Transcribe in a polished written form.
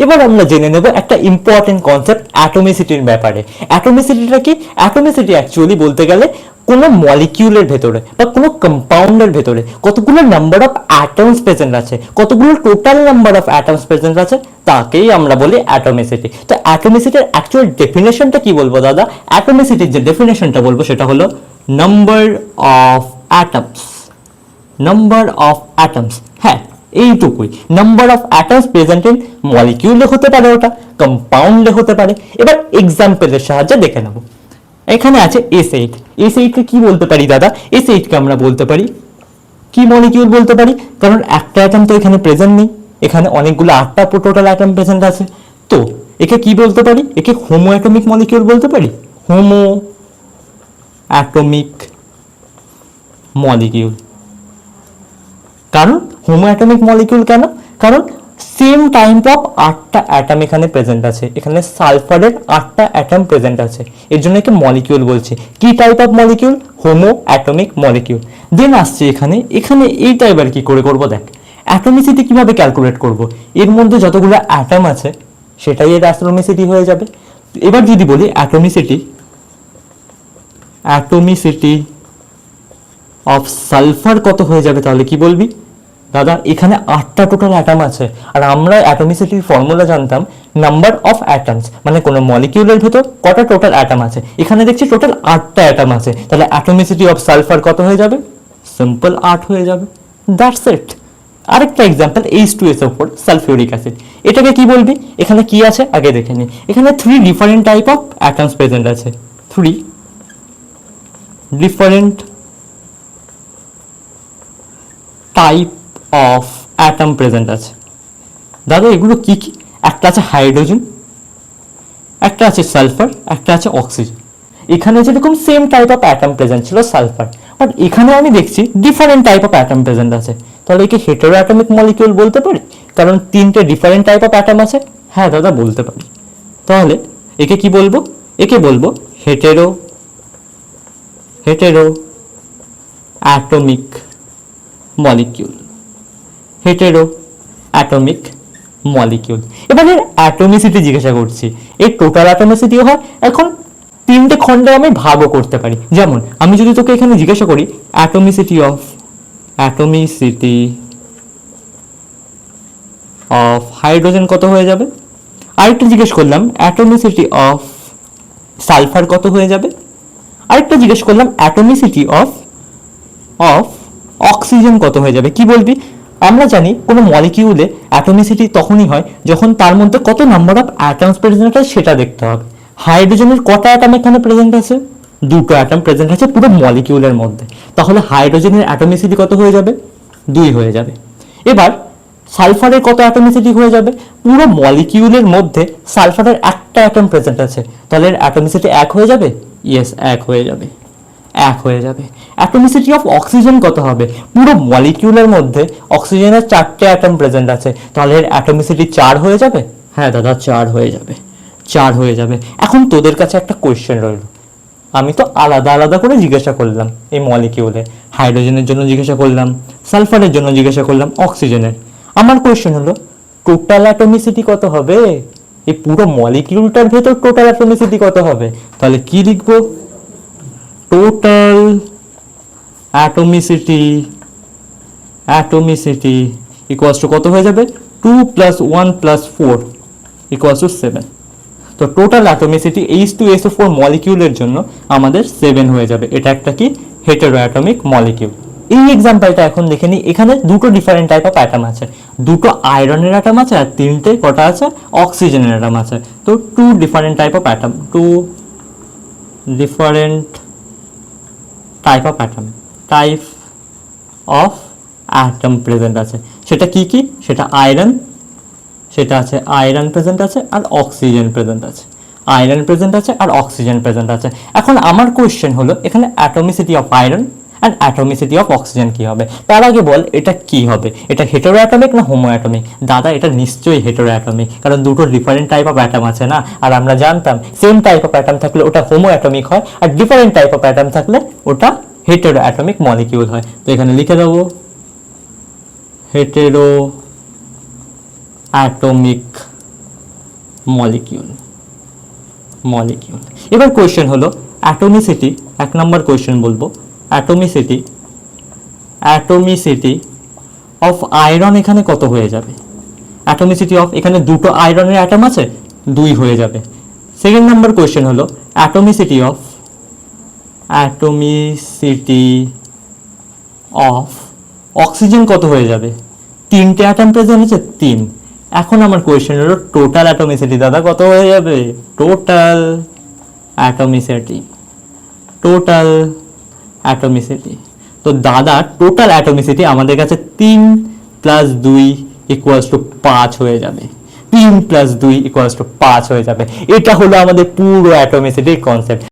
এবার আমরা জেনে নেব একটা ইম্পর্টেন্ট কনসেপ্ট অ্যাটমিসিটির ব্যাপারে। অ্যাটমিসিটিটা কি? অ্যাটমিসিটি অ্যাকচুয়ালি বলতে গেলে কোনো মলিকিউলের ভেতরে বা কোনো কম্পাউন্ডের ভেতরে কতগুলো নাম্বার অফ অ্যাটমস প্রেজেন্ট আছে, কতগুলো total number of atoms present আছে, তাকেই আমরা বলি অ্যাটমিসিটি। তো অ্যাটমিসিটির অ্যাকচুয়াল ডেফিনেশনটা কি বলবো দাদা? অ্যাটমিসিটির যে ডেফিনেশনটা বলবো সেটা হলো number of atoms. Number of atoms, হ্যাঁ এইটুকুই। Number of atoms present in মলিকিউলে হতে পারে, ওটা কম্পাউন্ডে হতে পারে। এবার এক্সাম্পলের সাহায্যে দেখে নেব। এখানে আছে S8। S8 কে কি বলতে পারি দাদা? S8 কে আমরা বলতে পারি কি মলিকিউল বলতে পারি, কারণ একটা অ্যাটম তো এখানে প্রেজেন্ট নেই, এখানে অনেকগুলো 8টা টোটাল অ্যাটম প্রেজেন্ট আছে। তো একে কি বলতে পারি? একে হোমো অ্যাটমিক মলিকিউল বলতে পারি। Homo atomic molecule. কারণ হোমো অ্যাটমিক মলিকিউল কেন? কারণ সেম টাইপ অফ 8টা অ্যাটম এখানে প্রেজেন্ট আছে, এখানে সালফারের 8টা অ্যাটম প্রেজেন্ট আছে, এর জন্য একে মলিকিউল বলছি। কি type of molecule? Homo atomic molecule. Then আসছে এখানে এইটা এবার কি করে করব দেখ। অ্যাটমিসিটি কিভাবে ক্যালকুলেট করব? এর মধ্যে যতগুলো অ্যাটম আছে সেটাই এর অ্যাটমিসিটি হয়ে যাবে। এবার যদি বলি অ্যাটমিসিটি অফ সালফার কত হয়ে যাবে, তাহলে কি বলবি দাদা? এখানে 8টা টোটাল অ্যাটম আছে, আর আমরা অ্যাটমিসিটির ফর্মুলা জানতাম নাম্বার অফ অ্যাটমস, মানে কোনো মলিকিউলের ভেতর কটা টোটাল অ্যাটম আছে। এখানে দেখছি টোটাল 8টা অ্যাটম আছে, তাহলে অ্যাটমিসিটি অফ সালফার কত হয়ে যাবে? সিম্পল 8 হয়ে যাবে। That's it. আরেকটা এক্সাম্পল H2SO4 সালফিউরিক অ্যাসিড। এটাকে কি বলবি? এখানে কি আছে আগে দেখে নি। এখানে 3 different type of atoms present আছে। 3 different type of atom present আছে। দাদা এগুলো কি কি? একটা আছে হাইড্রোজেন, একটা আছে সালফার, একটা আছে অক্সিজেন। এখানে যেরকম same type of atom present ছিল সালফার, বাট এখানে আমি দেখছি different type of atom present আছে। তাহলে একে হেটেরো অ্যাটমিক মলিকিউল বলতে পারি, কারণ 3টে ডিফারেন্ট টাইপ অফ অ্যাটম আছে। হ্যাঁ দাদা বলতে পারি। তাহলে একে কি বলবো? একে বলবো hetero atomic molecule. Hetero atomic molecule. এবার এর অ্যাটমিসিটি জিজ্ঞাসা করছি। এর টোটাল অ্যাটমিসিটিও হয়। এখন 3টে খণ্ডে আমি ভাগও করতে পারি। যেমন আমি যদি তোকে এখানে জিজ্ঞাসা করি অ্যাটমিসিটি অফ হাইড্রোজেন কত হয়ে যাবে, আরেকটা জিজ্ঞেস করলাম অ্যাটমিসিটি অফ সালফার কত হয়ে যাবে, আরেকটা জিজ্ঞেস করলাম অ্যাটমিসিটি অফ অক্সিজেন কত হয়ে যাবে, কি বলবি? আমরা জানি কোনো মলিকিউলে অ্যাটমিসিটি তখনই হয় যখন তার মধ্যে কত নাম্বার অফ অ্যাটমস প্রেজেন্ট আছে সেটা দেখতে হবে। হাইড্রোজেনের কটা অ্যাটম এখানে প্রেজেন্ট আছে? 2টো অ্যাটম প্রেজেন্ট আছে পুরো মলিকিউলের মধ্যে। তাহলে হাইড্রোজেনের অ্যাটমিসিটি কত হয়ে যাবে? 2 হয়ে যাবে। এবার সালফারের কত অ্যাটমিসিটি হয়ে যাবে? পুরো মলিকিউলের মধ্যে সালফারের একটা অ্যাটম প্রেজেন্ট আছে, তাহলে অ্যাটমিসিটি 1 হয়ে যাবে। ইয়েস, 1 হয়ে যাবে। অ্যাটমিসিটি অফ অক্সিজেন কত হবে? পুরো মলিকিউলের মধ্যে অক্সিজেনের 4টে অ্যাটম প্রেজেন্ট আছে, তাহলে এর অ্যাটমিসিটি 4 হয়ে যাবে। হ্যাঁ দাদা 4 হয়ে যাবে। এখন তোদের কাছে একটা কোয়েশ্চেন রইল। আমি তো আলাদা আলাদা করে জিজ্ঞাসা করলাম এই মলিকিউলে, হাইড্রোজেনের জন্য জিজ্ঞাসা করলাম, সালফারের জন্য জিজ্ঞাসা করলাম, অক্সিজেনের। আমার কোয়েশ্চেন হলো টোটাল অ্যাটমিসিটি কত হবে? এই পুরো মলিকিউলটার ভেতর টোটাল অ্যাটমিসিটি কত হবে? তাহলে কি লিখবো? টোটাল অ্যাটমিসিটি ইকুয়ালস টু কত হয়ে যাবে? 2 + 1 + 4 ইকুয়ালস টু 7। তো টোটাল অ্যাটমিসিটি H2SO4 মলিকিউলের জন্য আমাদের 7 হয়ে যাবে। এটা একটা কি হেটেরো অ্যাটমিক মলিকিউল। এই এক্সাম্পলটা এখন দেখে নিই। এখানে 2টো ডিফারেন্ট টাইপ অফ অ্যাটম আছে, 2টো আয়রনের অ্যাটম আছে আর 3টে কটা আছে? অক্সিজেনের অ্যাটম আছে। তো 2 different type of atom, 2 different type of atom present আছে। সেটা কি কি? সেটা আয়রন, সেটা আছে আয়রন প্রেজেন্ট আছে আর অক্সিজেন প্রেজেন্ট আছে। এখন আমার কোয়েশ্চেন হলো এখানে atomicity of iron and atomicity of oxygen কি হবে? তার আগে বল এটা কি হবে? এটা হেটেরো অ্যাটমিক না হোমো অ্যাটমিক? দাদা এটা নিশ্চয়ই হেটেরো অ্যাটমিক, কারণ 2টো ডিফারেন্ট টাইপ অফ অ্যাটম আছে না। আর আমরা জানতাম সেম টাইপ অফ অ্যাটম থাকলে ওটা হোমো অ্যাটমিক হয়, আর ডিফারেন্ট টাইপ অফ অ্যাটম থাকলে ওটা হেটেরো অ্যাটমিক মলিকিউল হয়। তো এখানে লিখে দেবো হেটেরো অ্যাটমিক মলিকিউল। এবার কোয়েশ্চেন হলো অ্যাটমিসিটি, 1 নম্বর কোয়েশ্চেন বলবো, অ্যাটমিসিটি অফ আয়রন এখানে কত হয়ে যাবে? অ্যাটমিসিটি অফ, এখানে দুটো আয়রনের অ্যাটম আছে, 2 হয়ে যাবে। সেকেন্ড নাম্বার কোয়েশ্চেন হলো অ্যাটমিসিটি অফ অক্সিজেন কত হয়ে যাবে? 3টে অ্যাটম প্রেজেন্ট আছে, 3। এখন আমার কোয়েশ্চেন হলো টোটাল অ্যাটমিসিটি দাদা কত হয়ে যাবে? টোটাল অ্যাটমিসিটি। তো দাদা টোটাল অ্যাটমিসিটি আমাদের কাছে 3 + 2 = 5 হয়ে যাবে। 3 + 2 = 5 হয়ে যাবে। এটা হলো আমাদের পুরো অ্যাটমিসিটির কনসেপ্ট।